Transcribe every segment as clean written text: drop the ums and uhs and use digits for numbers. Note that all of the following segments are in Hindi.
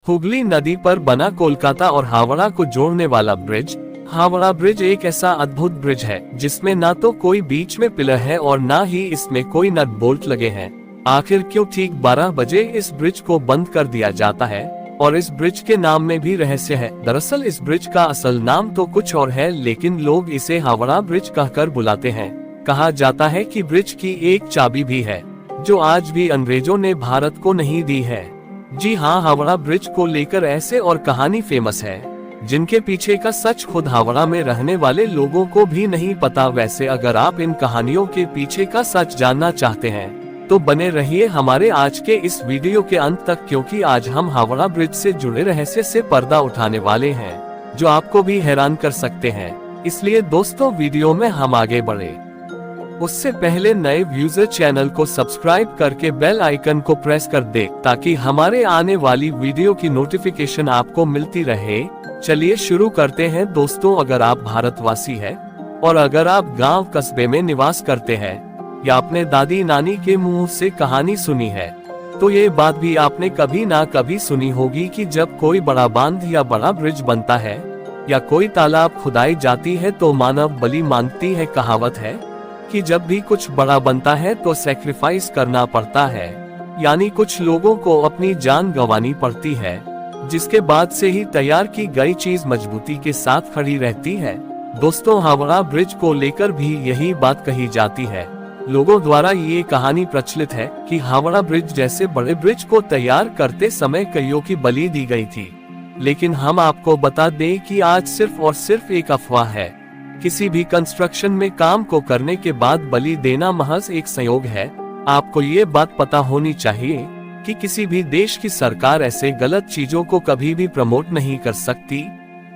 हुगली नदी पर बना कोलकाता और हावड़ा को जोड़ने वाला ब्रिज। हावड़ा ब्रिज एक ऐसा अद्भुत ब्रिज है जिसमें ना तो कोई बीच में पिलर है और ना ही इसमें कोई नट बोल्ट लगे हैं। आखिर क्यों ठीक 12 बजे इस ब्रिज को बंद कर दिया जाता है? और इस ब्रिज के नाम में भी रहस्य है। दरअसल इस ब्रिज का असल नाम तो कुछ और है, लेकिन लोग इसे हावड़ा ब्रिज कहकर बुलाते हैं। कहा जाता है कि ब्रिज की एक चाबी भी है जो आज भी अंग्रेजों ने भारत को नहीं दी है। जी हाँ, हावड़ा ब्रिज को लेकर ऐसे और कहानी फेमस है जिनके पीछे का सच खुद हावड़ा में रहने वाले लोगों को भी नहीं पता। वैसे अगर आप इन कहानियों के पीछे का सच जानना चाहते हैं तो बने रहिए हमारे आज के इस वीडियो के अंत तक, क्योंकि आज हम हावड़ा ब्रिज से जुड़े रहस्य से पर्दा उठाने वाले हैं जो आपको भी हैरान कर सकते हैं। इसलिए दोस्तों, वीडियो में हम आगे बढ़े उससे पहले नए व्यूजर चैनल को सब्सक्राइब करके बेल आइकन को प्रेस कर दे ताकि हमारे आने वाली वीडियो की नोटिफिकेशन आपको मिलती रहे। चलिए शुरू करते हैं दोस्तों। अगर आप भारतवासी हैं और अगर आप गांव कस्बे में निवास करते हैं या अपने दादी नानी के मुंह से कहानी सुनी है तो ये बात भी आपने कभी ना कभी सुनी होगी कि जब कोई बड़ा बांध या बड़ा ब्रिज बनता है या कोई तालाब खुदाई जाती है तो मानव बलि मांगती है। कहावत है कि जब भी कुछ बड़ा बनता है तो सैक्रिफाइस करना पड़ता है, यानी कुछ लोगों को अपनी जान गंवानी पड़ती है, जिसके बाद से ही तैयार की गई चीज मजबूती के साथ खड़ी रहती है। दोस्तों, हावड़ा ब्रिज को लेकर भी यही बात कही जाती है। लोगों द्वारा ये कहानी प्रचलित है कि हावड़ा ब्रिज जैसे बड़े ब्रिज को तैयार करते समय कईयों की बलि दी गई थी, लेकिन हम आपको बता दें कि आज सिर्फ और सिर्फ एक अफवाह है। किसी भी कंस्ट्रक्शन में काम को करने के बाद बलि देना महज एक संयोग है। आपको ये बात पता होनी चाहिए कि किसी भी देश की सरकार ऐसे गलत चीजों को कभी भी प्रमोट नहीं कर सकती।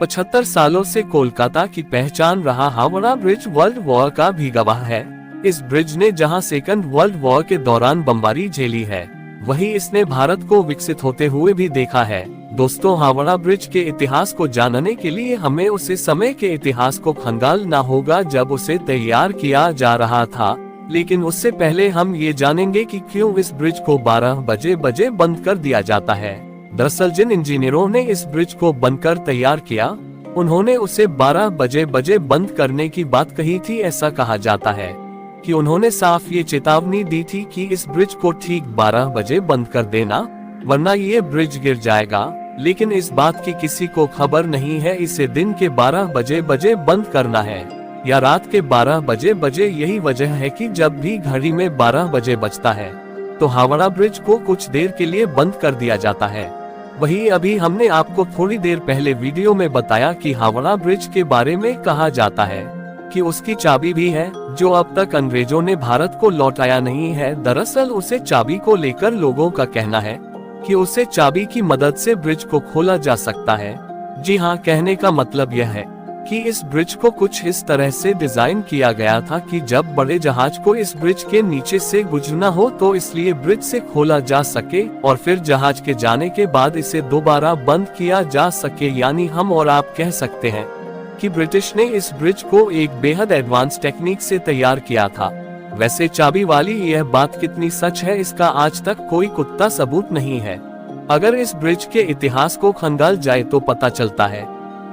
75 सालों से कोलकाता की पहचान रहा हावड़ा ब्रिज वर्ल्ड वॉर का भी गवाह है। इस ब्रिज ने जहां सेकंड वर्ल्ड वॉर के दौरान बमबारी झेली है, वहीं इसने भारत को विकसित होते हुए भी देखा है। दोस्तों, हावड़ा ब्रिज के इतिहास को जानने के लिए हमें उस समय के इतिहास को खंगालना होगा जब उसे तैयार किया जा रहा था। लेकिन उससे पहले हम ये जानेंगे कि क्यों इस ब्रिज को 12 बजे बंद कर दिया जाता है। दरअसल जिन इंजीनियरों ने इस ब्रिज को बनकर तैयार किया, उन्होंने उसे 12 बजे बंद करने की बात कही थी। ऐसा कहा जाता है कि उन्होंने साफ ये चेतावनी दी थी कि इस ब्रिज को ठीक 12 बजे बंद कर देना, वरना ये ब्रिज गिर जाएगा। लेकिन इस बात की किसी को खबर नहीं है इसे दिन के 12 बजे बंद करना है या रात के 12 बजे। यही वजह है कि जब भी घड़ी में 12 बजे बजता है तो हावड़ा ब्रिज को कुछ देर के लिए बंद कर दिया जाता है। वही अभी हमने आपको थोड़ी देर पहले वीडियो में बताया कि हावड़ा ब्रिज के बारे में कहा जाता है कि उसकी चाबी भी है जो अब तक अंग्रेजों ने भारत को लौटाया नहीं है। दरअसल उसे चाबी को लेकर लोगों का कहना है कि उसे चाबी की मदद से ब्रिज को खोला जा सकता है। जी हाँ, कहने का मतलब यह है कि इस ब्रिज को कुछ इस तरह से डिजाइन किया गया था कि जब बड़े जहाज को इस ब्रिज के नीचे से गुजरना हो तो इसलिए ब्रिज से खोला जा सके और फिर जहाज के जाने के बाद इसे दोबारा बंद किया जा सके। यानी हम और आप कह सकते हैं कि ब्रिटिश ने इस ब्रिज को एक बेहद एडवांस टेक्निक से तैयार किया था। वैसे चाबी वाली यह बात कितनी सच है इसका आज तक कोई पुख्ता सबूत नहीं है। अगर इस ब्रिज के इतिहास को खंगाल जाए तो पता चलता है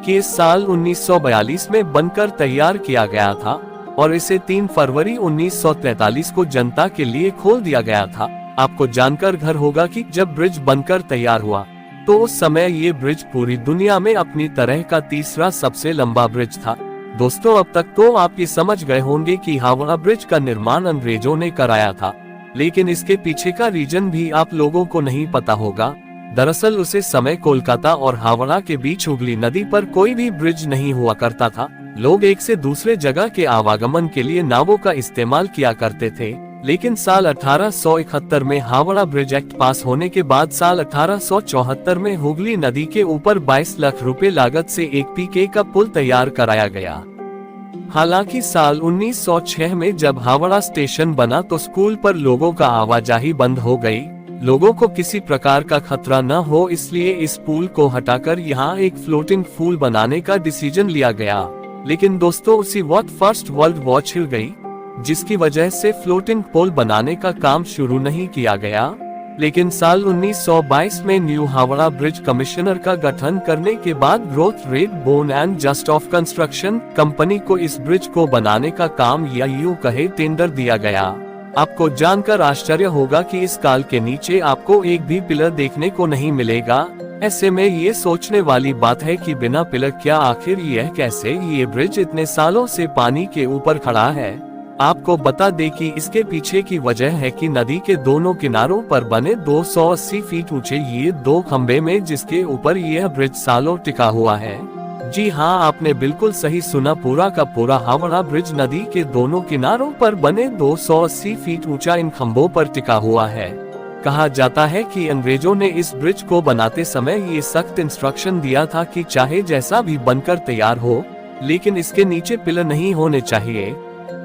कि इस साल 1942 में बनकर तैयार किया गया था और इसे 3 फरवरी 1943 को जनता के लिए खोल दिया गया था। आपको जानकर घर होगा कि जब ब्रिज बनकर तैयार हुआ तो उस समय ये ब्रिज पूरी दुनिया में अपनी तरह का तीसरा सबसे लंबा ब्रिज था। दोस्तों, अब तक तो आप ये समझ गए होंगे कि हावड़ा ब्रिज का निर्माण अंग्रेजों ने कराया था, लेकिन इसके पीछे का रीजन भी आप लोगों को नहीं पता होगा। दरअसल उसे समय कोलकाता और हावड़ा के बीच हुगली नदी पर कोई भी ब्रिज नहीं हुआ करता था। लोग एक से दूसरे जगह के आवागमन के लिए नावों का इस्तेमाल किया करते थे, लेकिन साल 1871 में हावड़ा ब्रिज एक्ट पास होने के बाद साल 1874 में हुगली नदी के ऊपर 22 लाख रुपए लागत से एक पीके का पुल तैयार कराया गया। हालांकि साल 1906 में जब हावड़ा स्टेशन बना तो स्कूल पर लोगों का आवाजाही बंद हो गई। लोगों को किसी प्रकार का खतरा न हो इसलिए इस पुल को हटाकर यहाँ एक फ्लोटिंग पुल बनाने का डिसीजन लिया गया। लेकिन दोस्तों, उसी वक्त फर्स्ट वर्ल्ड वॉर छिड़ गई, जिसकी वजह से फ्लोटिंग पुल बनाने का काम शुरू नहीं किया गया। लेकिन साल 1922 में न्यू हावड़ा ब्रिज कमिश्नर का गठन करने के बाद growth rate bone and just of construction company को इस ब्रिज को बनाने का काम या यूं कहे टेंडर दिया गया। आपको जानकर आश्चर्य होगा कि इस काल के नीचे आपको एक भी पिलर देखने को नहीं मिलेगा। ऐसे में ये सोचने वाली बात है कि बिना पिलर क्या आखिर यह कैसे ये ब्रिज इतने सालों से पानी के ऊपर खड़ा है। आपको बता दें कि इसके पीछे की वजह है कि नदी के दोनों किनारों पर बने 280 फीट ऊंचे ये दो खंबे में जिसके ऊपर यह ब्रिज सालों टिका हुआ है। जी हाँ, आपने बिल्कुल सही सुना, पूरा का पूरा हावड़ा ब्रिज नदी के दोनों किनारों पर बने 280 फीट ऊंचा इन खंभों पर टिका हुआ है। कहा जाता है कि अंग्रेजों ने इस ब्रिज को बनाते समय ये सख्त इंस्ट्रक्शन दिया था कि चाहे जैसा भी बनकर तैयार हो, लेकिन इसके नीचे पिलर नहीं होने चाहिए,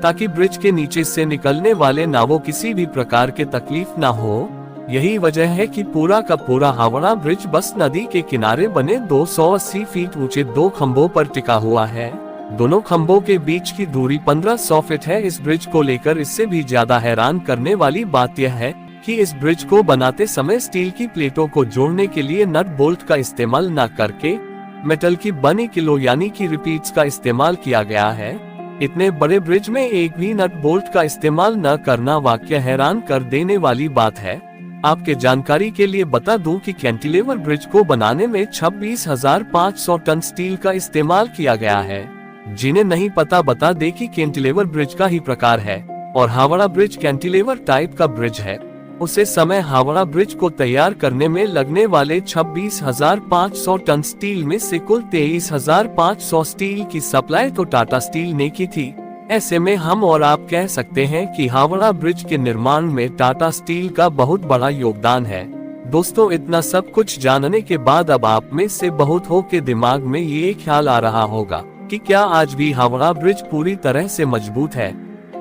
ताकि ब्रिज के नीचे से निकलने वाले नावों किसी भी प्रकार के तकलीफ ना हो। यही वजह है कि पूरा का पूरा हावड़ा ब्रिज बस नदी के किनारे बने 280 फीट ऊंचे दो खंभों पर टिका हुआ है। दोनों खंभों के बीच की दूरी 1500 फीट है। इस ब्रिज को लेकर इससे भी ज्यादा हैरान करने वाली बात यह है कि इस ब्रिज को बनाते समय स्टील की प्लेटों को जोड़ने के लिए नट बोल्ट का इस्तेमाल न करके मेटल की बनी किलो यानी कि रिपीट्स का इस्तेमाल किया गया है। इतने बड़े ब्रिज में एक भी नट बोल्ट का इस्तेमाल न करना वाकई हैरान कर देने वाली बात है। आपके जानकारी के लिए बता दूं कि कैंटिलीवर ब्रिज को बनाने में 26,500 टन स्टील का इस्तेमाल किया गया है। जिन्हें नहीं पता बता दे कि कैंटिलीवर ब्रिज का ही प्रकार है और हावड़ा ब्रिज कैंटिलीवर टाइप का ब्रिज है। उसे समय हावड़ा ब्रिज को तैयार करने में लगने वाले 26,500 टन स्टील में से कुल 23,500 स्टील की सप्लाई तो टाटा स्टील ने की थी। ऐसे में हम और आप कह सकते हैं कि हावड़ा ब्रिज के निर्माण में टाटा स्टील का बहुत बड़ा योगदान है। दोस्तों, इतना सब कुछ जानने के बाद अब आप में से बहुत हो के दिमाग में ये ख्याल आ रहा होगा कि क्या आज भी हावड़ा ब्रिज पूरी तरह से मजबूत है?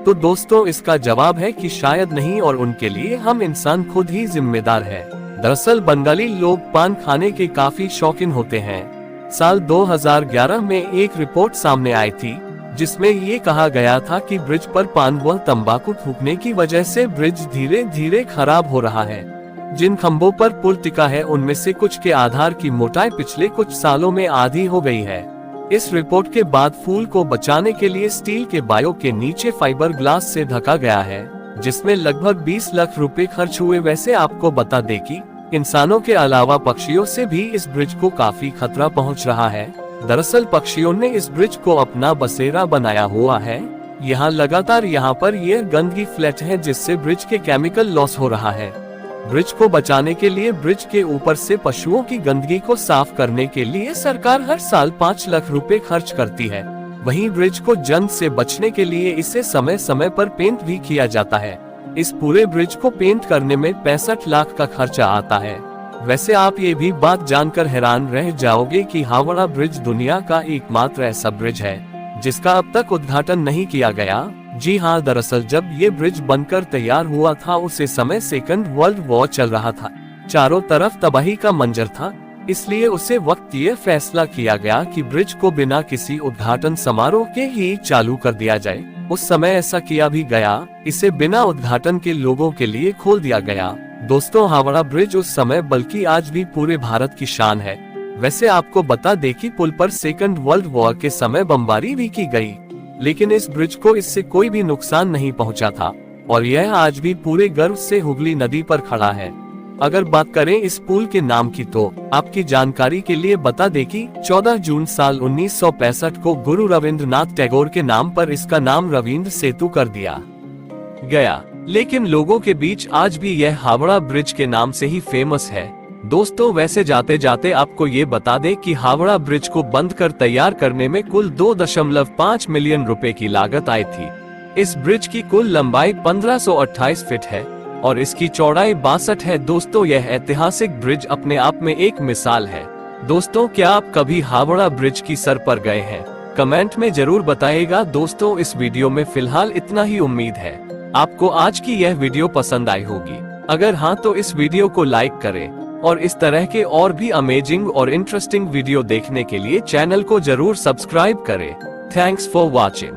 तो दोस्तों, इसका जवाब है कि शायद नहीं, और उनके लिए हम इंसान खुद ही जिम्मेदार है। दरअसल बंगाली लोग पान खाने के काफी शौकीन होते हैं। साल 2011 में एक रिपोर्ट सामने आई थी जिसमें ये कहा गया था कि ब्रिज पर पान व तंबाकू थूकने की वजह से ब्रिज धीरे धीरे खराब हो रहा है। जिन खंभों पर पुल टिका है उनमें से कुछ के आधार की मोटाई पिछले कुछ सालों में आधी हो गई है। इस रिपोर्ट के बाद पुल को बचाने के लिए स्टील के बायो के नीचे फाइबर ग्लास से ढका गया है, जिसमें लगभग 20 लाख रुपए खर्च हुए। वैसे आपको बता दें कि इंसानों के अलावा पक्षियों से भी इस ब्रिज को काफी खतरा पहुंच रहा है। दरअसल पक्षियों ने इस ब्रिज को अपना बसेरा बनाया हुआ है। यहाँ लगातार यहाँ पर यह गंदगी फ्लैट है जिससे ब्रिज के केमिकल लॉस हो रहा है। ब्रिज को बचाने के लिए ब्रिज के ऊपर से पशुओं की गंदगी को साफ करने के लिए सरकार हर साल 5 लाख रुपए खर्च करती है। वहीं ब्रिज को जंग से बचने के लिए इसे समय समय पर पेंट भी किया जाता है। इस पूरे ब्रिज को पेंट करने में 65 लाख का खर्चा आता है। वैसे आप ये भी बात जानकर हैरान रह जाओगे कि हावड़ा ब्रिज दुनिया का एकमात्र ऐसा ब्रिज है जिसका अब तक उद्घाटन नहीं किया गया। जी हाँ, दरअसल जब ये ब्रिज बनकर तैयार हुआ था उसे समय सेकंड वर्ल्ड वॉर चल रहा था। चारों तरफ तबाही का मंजर था, इसलिए उसे वक्त ये फैसला किया गया कि ब्रिज को बिना किसी उद्घाटन समारोह के ही चालू कर दिया जाए। उस समय ऐसा किया भी गया, इसे बिना उद्घाटन के लोगों के लिए खोल दिया गया। दोस्तों, हावड़ा ब्रिज उस समय बल्कि आज भी पूरे भारत की शान है। वैसे आपको बता दें कि पुल पर सेकंड वर्ल्ड वॉर के समय बमबारी भी की गई, लेकिन इस ब्रिज को इससे कोई भी नुकसान नहीं पहुंचा था और यह आज भी पूरे गर्व से हुगली नदी पर खड़ा है। अगर बात करें इस पुल के नाम की तो आपकी जानकारी के लिए बता दें कि 14 जून साल 1965 को गुरु रविंद्रनाथ टैगोर के नाम पर इसका नाम रविंद्र सेतु कर दिया गया, लेकिन लोगों के बीच आज भी यह हावड़ा ब्रिज के नाम से ही फेमस है। दोस्तों, वैसे जाते जाते आपको ये बता दें कि हावड़ा ब्रिज को बंद कर तैयार करने में कुल 2.5 मिलियन रुपए की लागत आई थी। इस ब्रिज की कुल लंबाई 1528 फीट है और इसकी चौड़ाई 62 है। दोस्तों, यह ऐतिहासिक ब्रिज अपने आप में एक मिसाल है। दोस्तों, क्या आप कभी हावड़ा ब्रिज की सर पर गए हैं? कमेंट में जरूर बताइएगा। दोस्तों, इस वीडियो में फिलहाल इतना ही। उम्मीद है आपको आज की यह वीडियो पसंद आई होगी। अगर हाँ तो इस वीडियो को लाइक करें और इस तरह के और भी अमेजिंग और इंटरेस्टिंग वीडियो देखने के लिए चैनल को जरूर सब्सक्राइब करें। Thanks for watching.